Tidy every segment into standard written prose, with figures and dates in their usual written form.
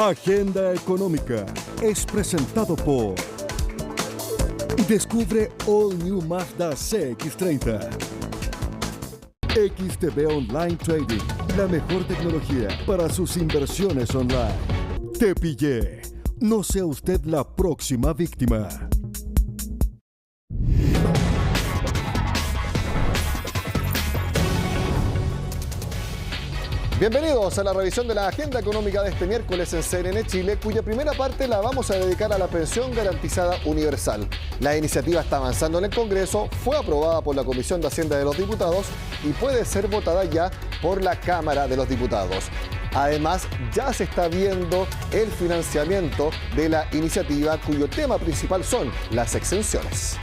Agenda Económica es presentado por... Descubre All New Mazda CX-30. XTB Online Trading, la mejor tecnología para sus inversiones online. Te pillé. No sea usted la próxima víctima. Bienvenidos a la revisión de la agenda económica de este miércoles en CNN Chile, cuya primera parte la vamos a dedicar a la pensión garantizada universal. La iniciativa está avanzando en el Congreso, fue aprobada por la Comisión de Hacienda de los Diputados y puede ser votada ya por la Cámara de los Diputados. Además, ya se está viendo el financiamiento de la iniciativa, cuyo tema principal son las exenciones.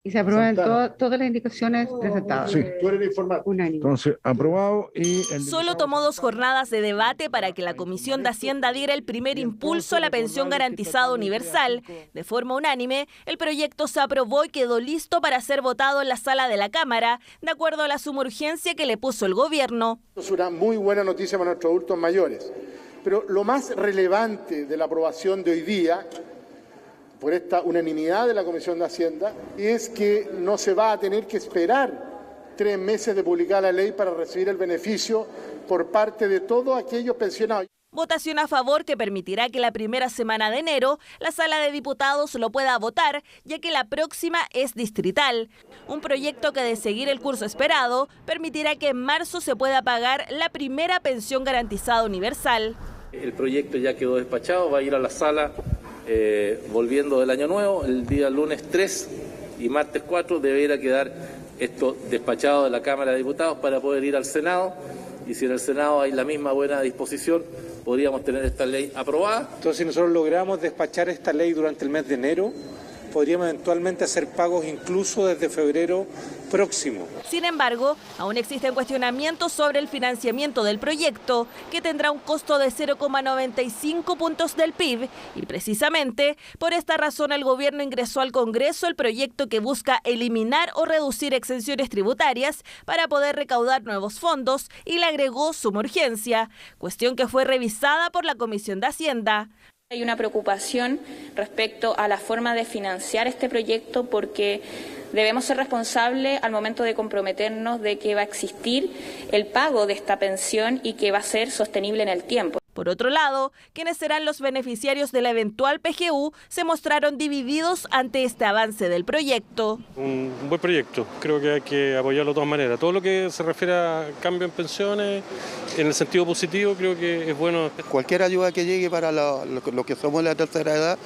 Y se aprueban todas las indicaciones presentadas. Sí, tú eres informado. Entonces, aprobado y... Solo tomó 2 jornadas de debate para que la Comisión de Hacienda diera el primer impulso a la pensión garantizada universal. De forma unánime, el proyecto se aprobó y quedó listo para ser votado en la sala de la Cámara, de acuerdo a la suma urgencia que le puso el gobierno. Es una muy buena noticia para nuestros adultos mayores. Pero lo más relevante de la aprobación de hoy día, por esta unanimidad de la Comisión de Hacienda, es que no se va a tener que esperar 3 meses de publicar la ley para recibir el beneficio por parte de todos aquellos pensionados. Votación a favor que permitirá que la primera semana de enero la Sala de Diputados lo pueda votar, ya que la próxima es distrital. Un proyecto que, de seguir el curso esperado, permitirá que en marzo se pueda pagar la primera pensión garantizada universal. El proyecto ya quedó despachado, va a ir a la sala volviendo del año nuevo, el día lunes 3 y martes 4 deberá quedar esto despachado de la Cámara de Diputados para poder ir al Senado, y si en el Senado hay la misma buena disposición, podríamos tener esta ley aprobada. Entonces, si nosotros logramos despachar esta ley durante el mes de enero, podríamos eventualmente hacer pagos incluso desde febrero próximo. Sin embargo, aún existen cuestionamientos sobre el financiamiento del proyecto, que tendrá un costo de 0,95 puntos del PIB, y precisamente por esta razón el gobierno ingresó al Congreso el proyecto que busca eliminar o reducir exenciones tributarias para poder recaudar nuevos fondos, y le agregó suma urgencia, cuestión que fue revisada por la Comisión de Hacienda. Hay una preocupación respecto a la forma de financiar este proyecto, porque debemos ser responsables al momento de comprometernos de que va a existir el pago de esta pensión y que va a ser sostenible en el tiempo. Por otro lado, quienes serán los beneficiarios de la eventual PGU se mostraron divididos ante este avance del proyecto. Un buen proyecto, creo que hay que apoyarlo de todas maneras. Todo lo que se refiere a cambio en pensiones, en el sentido positivo, creo que es bueno. Cualquier ayuda que llegue para lo que somos la tercera edad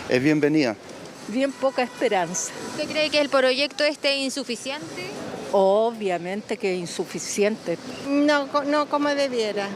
es bienvenida. Bien poca esperanza. ¿Usted cree que el proyecto esté insuficiente? Obviamente que es insuficiente. No como debiera.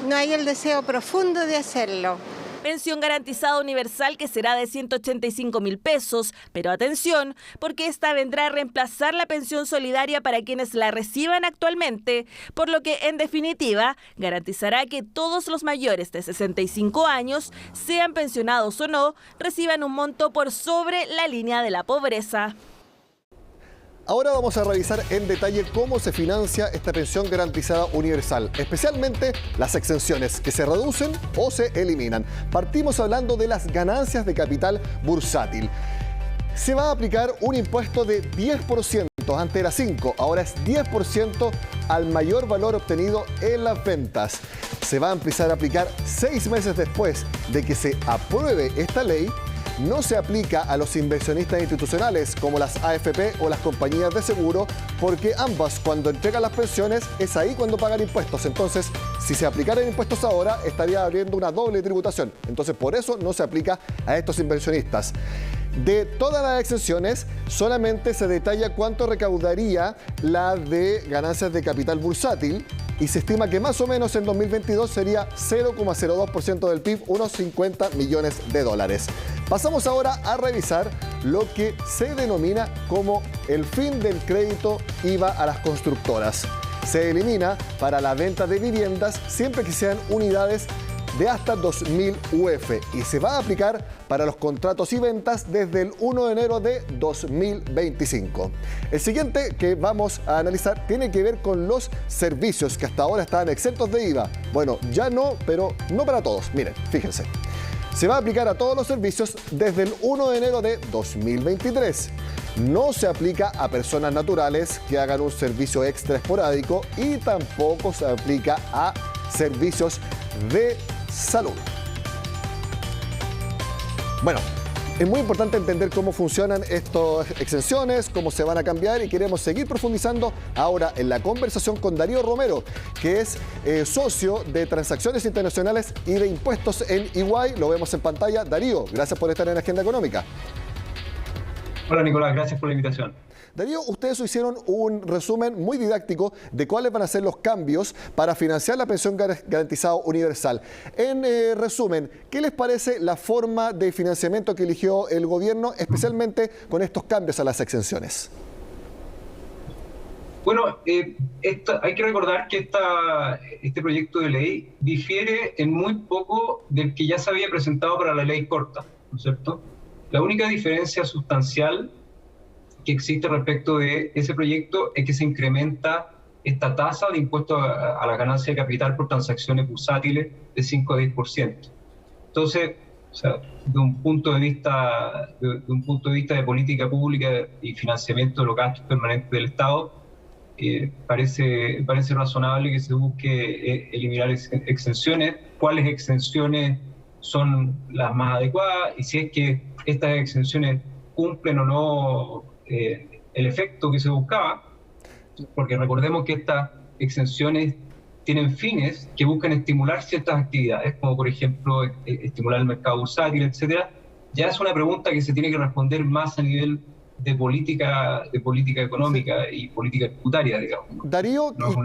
No hay el deseo profundo de hacerlo. Pensión garantizada universal que será de 185.000 pesos, pero atención, porque esta vendrá a reemplazar la pensión solidaria para quienes la reciban actualmente, por lo que, en definitiva, garantizará que todos los mayores de 65 años, sean pensionados o no, reciban un monto por sobre la línea de la pobreza. Ahora vamos a revisar en detalle cómo se financia esta pensión garantizada universal, especialmente las exenciones que se reducen o se eliminan. Partimos hablando de las ganancias de capital bursátil. Se va a aplicar un impuesto de 10%, antes era 5%, ahora es 10% al mayor valor obtenido en las ventas. Se va a empezar a aplicar 6 meses después de que se apruebe esta ley. No se aplica a los inversionistas institucionales como las AFP o las compañías de seguro, porque ambas, cuando entregan las pensiones, es ahí cuando pagan impuestos. Entonces, si se aplicaran impuestos ahora, estaría habiendo una doble tributación. Entonces, por eso no se aplica a estos inversionistas. De todas las exenciones, solamente se detalla cuánto recaudaría la de ganancias de capital bursátil, y se estima que más o menos en 2022 sería 0,02% del PIB, unos 50 millones de dólares. Pasamos ahora a revisar lo que se denomina como el fin del crédito IVA a las constructoras. Se elimina para la venta de viviendas siempre que sean unidades de hasta 2.000 UF y se va a aplicar para los contratos y ventas desde el 1 de enero de 2025. El siguiente que vamos a analizar tiene que ver con los servicios que hasta ahora estaban exentos de IVA. Bueno, ya no, pero no para todos. Miren, fíjense. Se va a aplicar a todos los servicios desde el 1 de enero de 2023. No se aplica a personas naturales que hagan un servicio extra esporádico y tampoco se aplica a servicios de salud. Bueno, es muy importante entender cómo funcionan estas exenciones, cómo se van a cambiar y queremos seguir profundizando ahora en la conversación con Darío Romero, que es socio de Transacciones Internacionales y de Impuestos en EY. Lo vemos en pantalla. Darío, gracias por estar en Agenda Económica. Hola Nicolás, gracias por la invitación. Darío, ustedes hicieron un resumen muy didáctico de cuáles van a ser los cambios para financiar la pensión garantizada universal. En resumen, ¿qué les parece la forma de financiamiento que eligió el gobierno, especialmente con estos cambios a las exenciones? Bueno, hay que recordar que este proyecto de ley difiere en muy poco del que ya se había presentado para la ley corta, ¿no es cierto? La única diferencia sustancial que existe respecto de ese proyecto es que se incrementa esta tasa de impuesto a la ganancia de capital por transacciones bursátiles de 5 a 10%. Entonces, o sea, de un punto de vista de política pública y financiamiento de los gastos permanentes del Estado, parece razonable que se busque eliminar exenciones. ¿Cuáles exenciones son las más adecuadas? Y si es que estas exenciones cumplen o no el efecto que se buscaba, porque recordemos que estas exenciones tienen fines que buscan estimular ciertas actividades, como por ejemplo estimular el mercado bursátil, etcétera. Ya es una pregunta que se tiene que responder más a nivel de política económica y política tributaria, digamos. Darío, no ¿y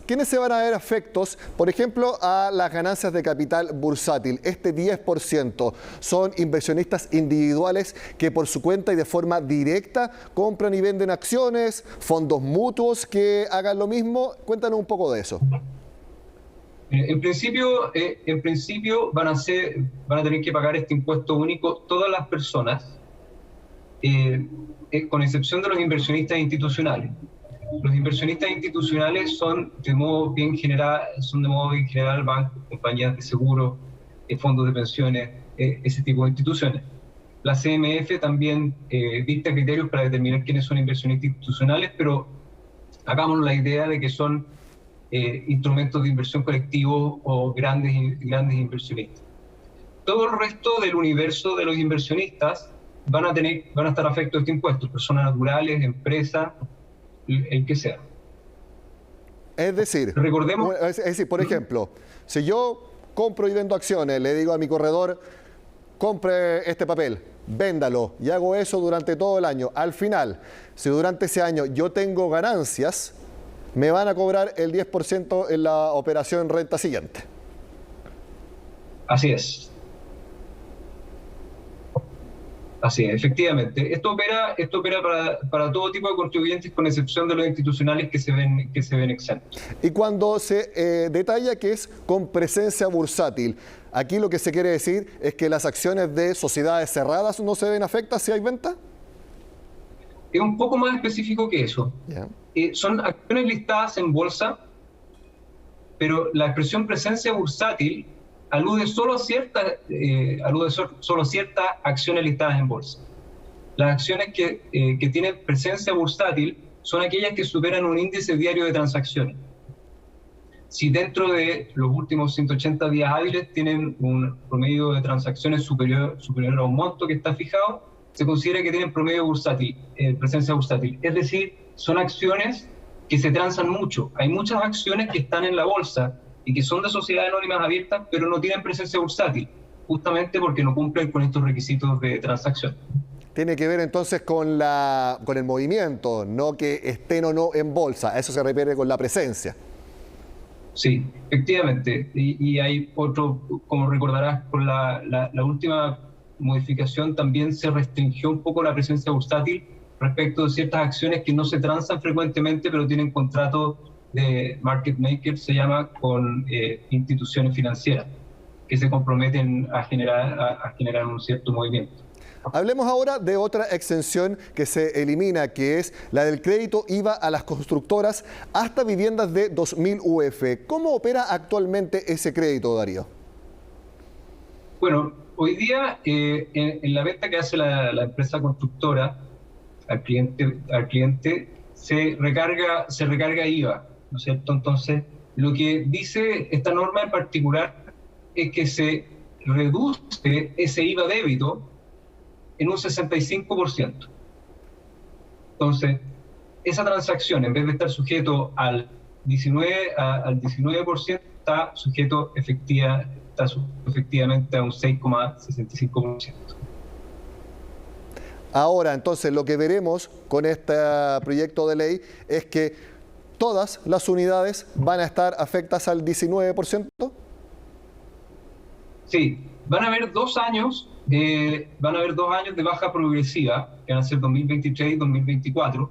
quiénes se van a ver afectos, por ejemplo, a las ganancias de capital bursátil? Este 10%, ¿son inversionistas individuales que por su cuenta y de forma directa compran y venden acciones, fondos mutuos que hagan lo mismo? Cuéntanos un poco de eso. En principio van a tener que pagar este impuesto único todas las personas, con excepción de los inversionistas institucionales. Los inversionistas institucionales son de modo bien general bancos, compañías de seguros, fondos de pensiones, ese tipo de instituciones. La CMF también dicta criterios para determinar quiénes son inversionistas institucionales, pero hagamos la idea de que son instrumentos de inversión colectivos o grandes inversionistas. Todo el resto del universo de los inversionistas van a estar afectos a este impuesto, personas naturales, empresas, el que sea. Es decir, por ejemplo, si yo compro y vendo acciones, le digo a mi corredor, compre este papel, véndalo, y hago eso durante todo el año. Al final, si durante ese año yo tengo ganancias, me van a cobrar el 10% en la operación renta siguiente. Así es. Así es, efectivamente. Esto opera para todo tipo de contribuyentes, con excepción de los institucionales que se ven exentos. Y cuando se detalla que es con presencia bursátil, aquí lo que se quiere decir es que las acciones de sociedades cerradas no se ven afectadas si hay venta. Es un poco más específico que eso. Yeah. Son acciones listadas en bolsa, pero la expresión presencia bursátil alude solo a ciertas acciones listadas en bolsa. Las acciones que tienen presencia bursátil son aquellas que superan un índice diario de transacciones. Si dentro de los últimos 180 días hábiles tienen un promedio de transacciones superior a un monto que está fijado, se considera que tienen promedio bursátil, presencia bursátil. Es decir, son acciones que se transan mucho. Hay muchas acciones que están en la bolsa y que son de sociedades anónimas abiertas, pero no tienen presencia bursátil, justamente porque no cumplen con estos requisitos de transacción. Tiene que ver entonces con el movimiento, no que estén o no en bolsa. A eso se refiere con la presencia. Sí, efectivamente. Y hay otro, como recordarás, con la última modificación también se restringió un poco la presencia bursátil respecto de ciertas acciones que no se transan frecuentemente, pero tienen contratos de market maker, se llama, con instituciones financieras, que se comprometen a generar un cierto movimiento. Hablemos ahora de otra exención que se elimina, que es la del crédito IVA a las constructoras hasta viviendas de 2.000 UF. ¿Cómo opera actualmente ese crédito, Darío? Bueno, hoy día en la venta que hace la empresa constructora al cliente se recarga IVA, ¿no es cierto? Entonces, lo que dice esta norma en particular es que se reduce ese IVA débito en un 65%. Entonces, esa transacción, en vez de estar sujeto al 19%, está sujeto efectivamente a un 6,65%. Ahora, entonces, lo que veremos con este proyecto de ley es que todas las unidades van a estar afectadas al 19%. Sí, van a haber 2 años de baja progresiva, que van a ser 2023 y 2024,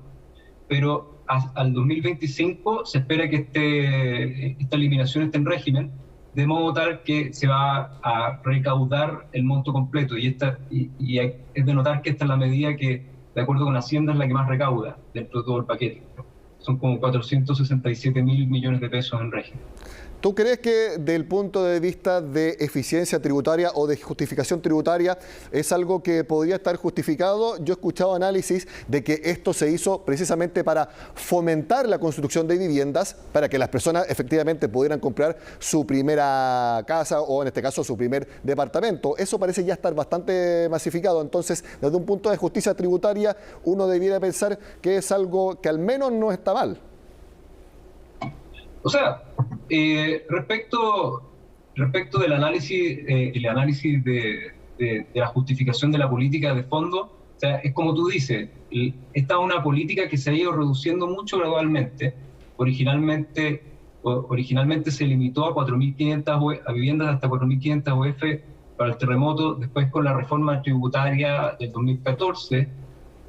pero al 2025 se espera que esta eliminación esté en régimen, de modo tal que se va a recaudar el monto completo, y es de notar que esta es la medida que, de acuerdo con Hacienda, es la que más recauda dentro de todo el paquete. Son como 467.000 millones de pesos en régimen. ¿Tú crees que desde el punto de vista de eficiencia tributaria o de justificación tributaria es algo que podría estar justificado? Yo he escuchado análisis de que esto se hizo precisamente para fomentar la construcción de viviendas, para que las personas efectivamente pudieran comprar su primera casa o en este caso su primer departamento. Eso parece ya estar bastante masificado. Entonces, desde un punto de justicia tributaria, uno debiera pensar que es algo que al menos no está mal. O sea, respecto del análisis, el análisis de la justificación de la política de fondo, o sea, es como tú dices, esta es una política que se ha ido reduciendo mucho gradualmente. Originalmente se limitó a 4.500 a viviendas hasta 4.500 UF para el terremoto. Después, con la reforma tributaria del 2014,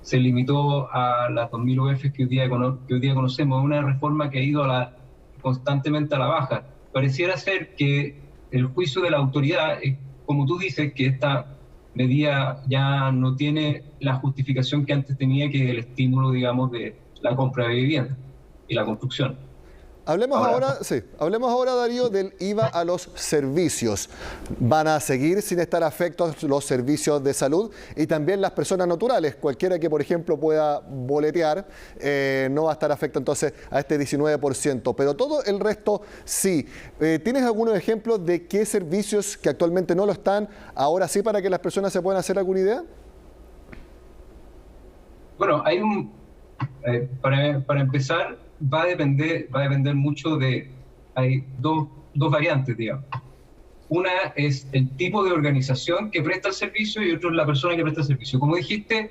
se limitó a las 2.000 UF que hoy día conocemos. Una reforma que ha ido constantemente a la baja. Pareciera ser que el juicio de la autoridad, como tú dices, que esta medida ya no tiene la justificación que antes tenía, que el estímulo, digamos, de la compra de vivienda y la construcción. Hablemos ahora, Darío, del IVA a los servicios. Van a seguir sin estar afectados los servicios de salud y también las personas naturales. Cualquiera que, por ejemplo, pueda boletear no va a estar afectado entonces a este 19%, pero todo el resto sí. ¿Tienes algunos ejemplos de qué servicios que actualmente no lo están, ahora sí, para que las personas se puedan hacer alguna idea? Bueno, hay para empezar, va a depender mucho hay dos variantes, digamos. Una es el tipo de organización que presta el servicio y otra es la persona que presta el servicio. Como dijiste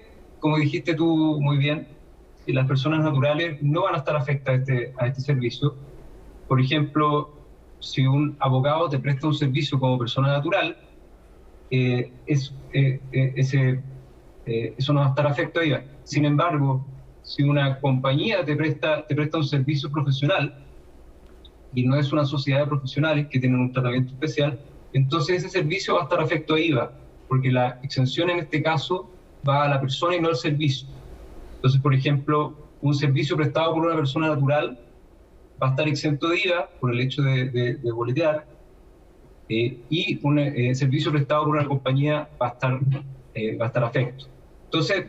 tú muy bien, las personas naturales no van a estar afectadas a este servicio. Por ejemplo, si un abogado te presta un servicio como persona natural, eso no va a estar afecto a ella. Sin embargo, si una compañía te presta un servicio profesional y no es una sociedad de profesionales que tienen un tratamiento especial, entonces ese servicio va a estar afecto a IVA, porque la exención en este caso va a la persona y no al servicio. Entonces, por ejemplo, un servicio prestado por una persona natural va a estar exento de IVA por el hecho de boletear, y un servicio prestado por una compañía va a estar afecto. Entonces,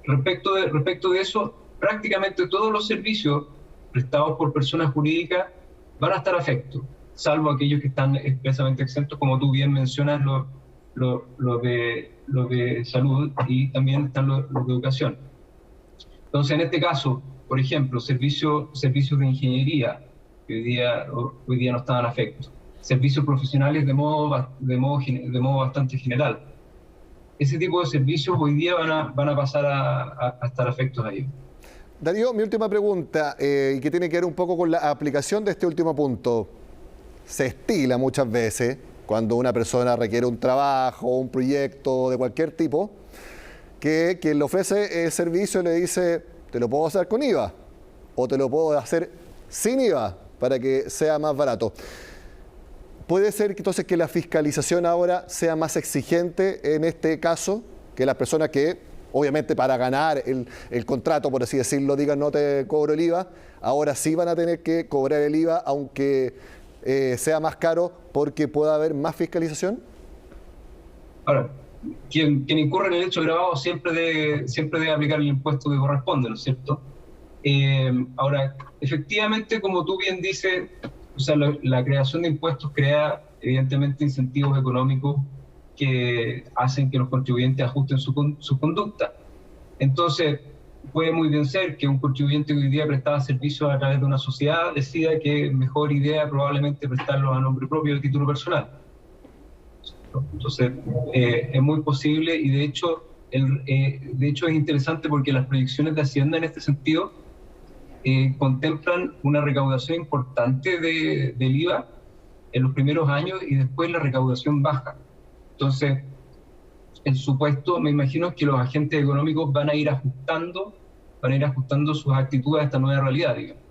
respecto de eso, prácticamente todos los servicios prestados por personas jurídicas van a estar afectos, salvo aquellos que están expresamente exentos, como tú bien mencionas, los de salud, y también están los de educación. Entonces, en este caso, por ejemplo, servicios de ingeniería, que hoy día no estaban afectos, servicios profesionales de modo bastante general. Ese tipo de servicios hoy día van a pasar a estar afectos a ellos. Darío, mi última pregunta, y que tiene que ver un poco con la aplicación de este último punto. Se estila muchas veces, cuando una persona requiere un trabajo, un proyecto de cualquier tipo, que quien le ofrece el servicio le dice, te lo puedo hacer con IVA, o te lo puedo hacer sin IVA, para que sea más barato. ¿Puede ser entonces que la fiscalización ahora sea más exigente en este caso? Que las personas que, obviamente para ganar el contrato, por así decirlo, digan no te cobro el IVA, ahora sí van a tener que cobrar el IVA, aunque sea más caro, porque pueda haber más fiscalización. Ahora, quien incurre en el hecho agravado siempre debe aplicar el impuesto que corresponde, ¿no es cierto? Ahora, efectivamente, como tú bien dices, o sea, la creación de impuestos crea evidentemente incentivos económicos que hacen que los contribuyentes ajusten su conducta. Entonces, puede muy bien ser que un contribuyente que hoy día prestaba servicios a través de una sociedad decida que es mejor idea probablemente prestarlos a nombre propio de título personal. Entonces, es muy posible y de hecho es interesante porque las proyecciones de Hacienda en este sentido contemplan una recaudación importante del IVA en los primeros años y después la recaudación baja. Entonces, el supuesto, me imagino, es que los agentes económicos van a ir ajustando sus actitudes a esta nueva realidad, digamos.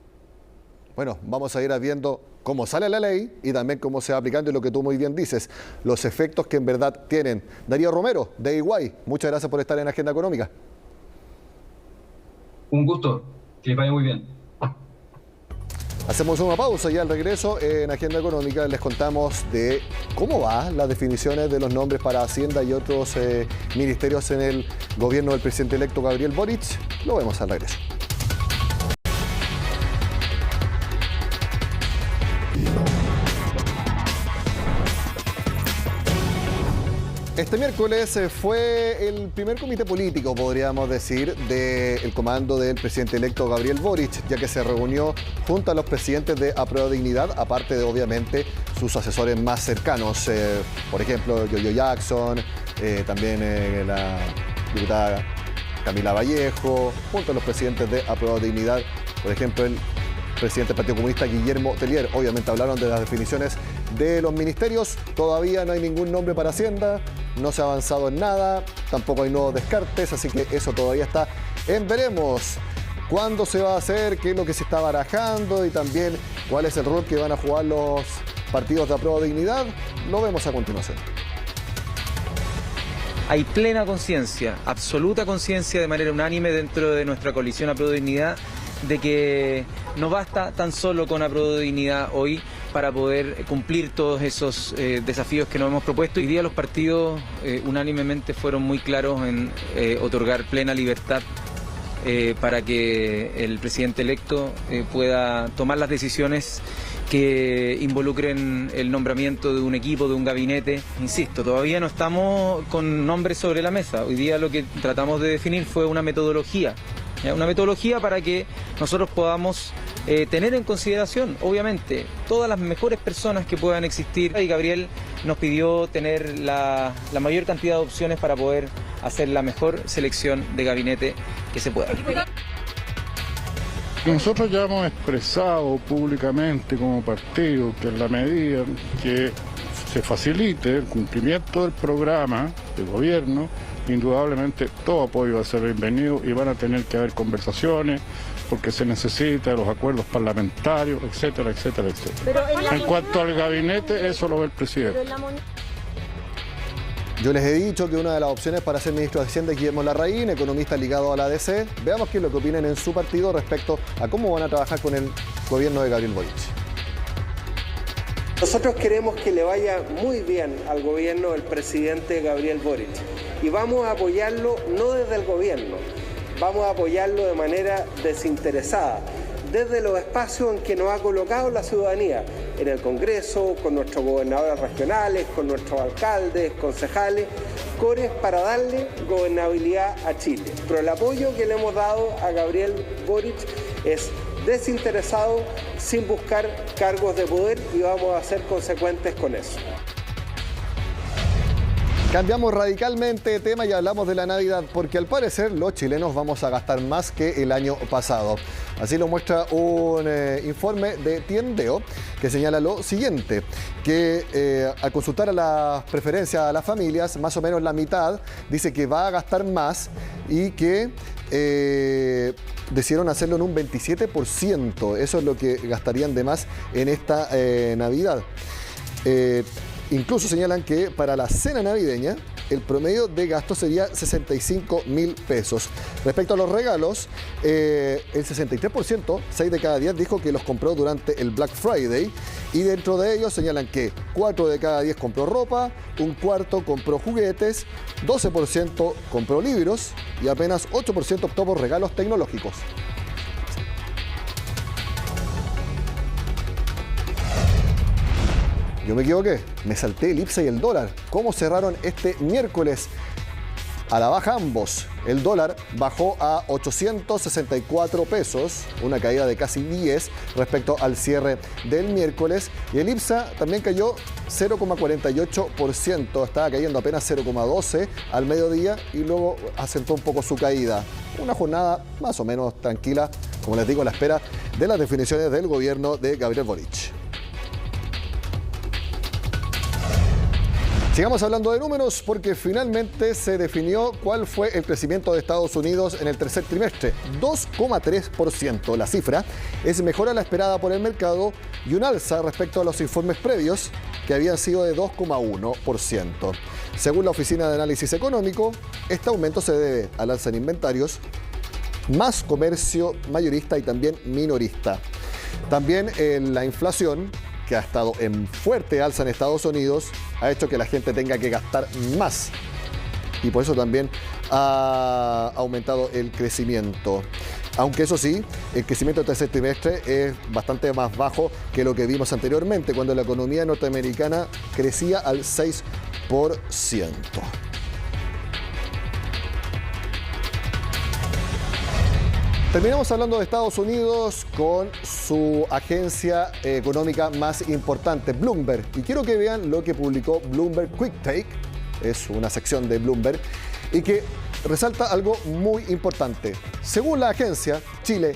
Bueno, vamos a ir viendo cómo sale la ley y también cómo se va aplicando y lo que tú muy bien dices, los efectos que en verdad tienen. Darío Romero, de Iguay, muchas gracias por estar en Agenda Económica. Un gusto, que les vaya muy bien. Hacemos una pausa y al regreso en Agenda Económica les contamos de cómo van las definiciones de los nombres para Hacienda y otros ministerios en el gobierno del presidente electo Gabriel Boric. Lo vemos al regreso. Este miércoles fue el primer comité político, podríamos decir, del comando del presidente electo Gabriel Boric, ya que se reunió junto a los presidentes de Aprueba Dignidad, aparte de, obviamente, sus asesores más cercanos. Por ejemplo, Yoyo Jackson, también la diputada Camila Vallejo, junto a los presidentes de Aprueba Dignidad, por ejemplo, el presidente del Partido Comunista Guillermo Tellier. Obviamente hablaron de las definiciones de los ministerios. Todavía no hay ningún nombre para Hacienda, no se ha avanzado en nada, tampoco hay nuevos descartes, así que eso todavía está en veremos. ¿Cuándo se va a hacer? ¿Qué es lo que se está barajando? Y también cuál es el rol que van a jugar los partidos de Aprueba Dignidad. Lo vemos a continuación. Hay plena conciencia, absoluta conciencia de manera unánime dentro de nuestra coalición Aprueba Dignidad de que no basta tan solo con Aprueba Dignidad hoy para poder cumplir todos esos desafíos que nos hemos propuesto. Hoy día los partidos unánimemente fueron muy claros en otorgar plena libertad para que el presidente electo pueda tomar las decisiones que involucren el nombramiento de un equipo, de un gabinete. Insisto, todavía no estamos con nombres sobre la mesa. Hoy día lo que tratamos de definir fue una metodología. Una metodología para que nosotros podamos tener en consideración, obviamente, todas las mejores personas que puedan existir. Y Gabriel nos pidió tener la mayor cantidad de opciones para poder hacer la mejor selección de gabinete que se pueda. Nosotros ya hemos expresado públicamente como partido que en la medida que se facilite el cumplimiento del programa de gobierno, indudablemente todo apoyo va a ser bienvenido y van a tener que haber conversaciones porque se necesita los acuerdos parlamentarios, etcétera, etcétera, etcétera. En cuanto al gabinete, eso lo ve el presidente. Yo les he dicho que una de las opciones para ser ministro de Hacienda es Guillermo Larraín, economista ligado a la ADC. Veamos qué es lo que opinan en su partido respecto a cómo van a trabajar con el gobierno de Gabriel Boric. Nosotros queremos que le vaya muy bien al gobierno del presidente Gabriel Boric y vamos a apoyarlo no desde el gobierno, vamos a apoyarlo de manera desinteresada, desde los espacios en que nos ha colocado la ciudadanía, en el Congreso, con nuestros gobernadores regionales, con nuestros alcaldes, concejales, cores para darle gobernabilidad a Chile. Pero el apoyo que le hemos dado a Gabriel Boric es desinteresado, sin buscar cargos de poder y vamos a ser consecuentes con eso. Cambiamos radicalmente de tema y hablamos de la Navidad, porque al parecer los chilenos vamos a gastar más que el año pasado. Así lo muestra un informe de Tiendeo que señala lo siguiente, que al consultar a las preferencias a las familias, más o menos la mitad dice que va a gastar más y que decidieron hacerlo en un 27%. Eso es lo que gastarían de más en esta Navidad. Incluso señalan que para la cena navideña el promedio de gasto sería 65.000 pesos. Respecto a los regalos, el 63%, 6 de cada 10, dijo que los compró durante el Black Friday. Y dentro de ellos señalan que 4 de cada 10 compró ropa, un cuarto compró juguetes, 12% compró libros y apenas 8% optó por regalos tecnológicos. Yo me equivoqué, me salté el IPSA y el dólar. ¿Cómo cerraron este miércoles? A la baja ambos. El dólar bajó a 864 pesos, una caída de casi 10 respecto al cierre del miércoles. Y el IPSA también cayó 0,48%, estaba cayendo apenas 0,12 al mediodía y luego acentuó un poco su caída. Una jornada más o menos tranquila, como les digo, a la espera de las definiciones del gobierno de Gabriel Boric. Sigamos hablando de números porque finalmente se definió cuál fue el crecimiento de Estados Unidos en el tercer trimestre, 2,3%. La cifra es mejor a la esperada por el mercado y un alza respecto a los informes previos que habían sido de 2,1%. Según la Oficina de Análisis Económico, este aumento se debe al alza en inventarios, más comercio mayorista y también minorista. También la inflación, que ha estado en fuerte alza en Estados Unidos, ha hecho que la gente tenga que gastar más. Y por eso también ha aumentado el crecimiento. Aunque eso sí, el crecimiento del tercer trimestre es bastante más bajo que lo que vimos anteriormente, cuando la economía norteamericana crecía al 6%. Terminamos hablando de Estados Unidos con su agencia económica más importante, Bloomberg. Y quiero que vean lo que publicó Bloomberg Quick Take, es una sección de Bloomberg, y que resalta algo muy importante. Según la agencia, Chile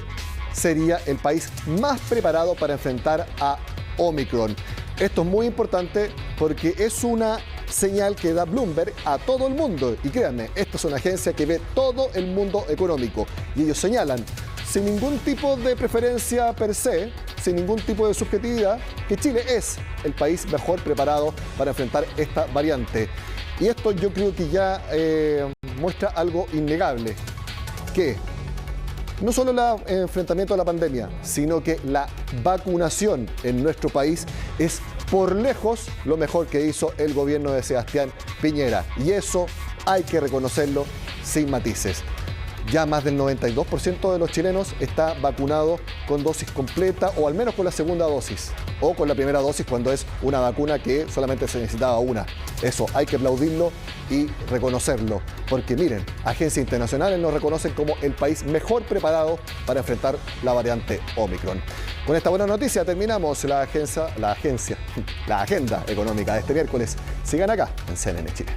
sería el país más preparado para enfrentar a Omicron. Esto es muy importante porque es una señal que da Bloomberg a todo el mundo. Y créanme, esta es una agencia que ve todo el mundo económico. Y ellos señalan, sin ningún tipo de preferencia per se, sin ningún tipo de subjetividad, que Chile es el país mejor preparado para enfrentar esta variante. Y esto yo creo que ya muestra algo innegable, que no solo el enfrentamiento a la pandemia, sino que la vacunación en nuestro país es por lejos lo mejor que hizo el gobierno de Sebastián Piñera. Y eso hay que reconocerlo sin matices. Ya más del 92% de los chilenos está vacunado con dosis completa o al menos con la segunda dosis o con la primera dosis cuando es una vacuna que solamente se necesitaba una. Eso hay que aplaudirlo y reconocerlo, porque miren, agencias internacionales nos reconocen como el país mejor preparado para enfrentar la variante Omicron. Con esta buena noticia terminamos la agenda económica de este miércoles. Sigan acá en CNN Chile.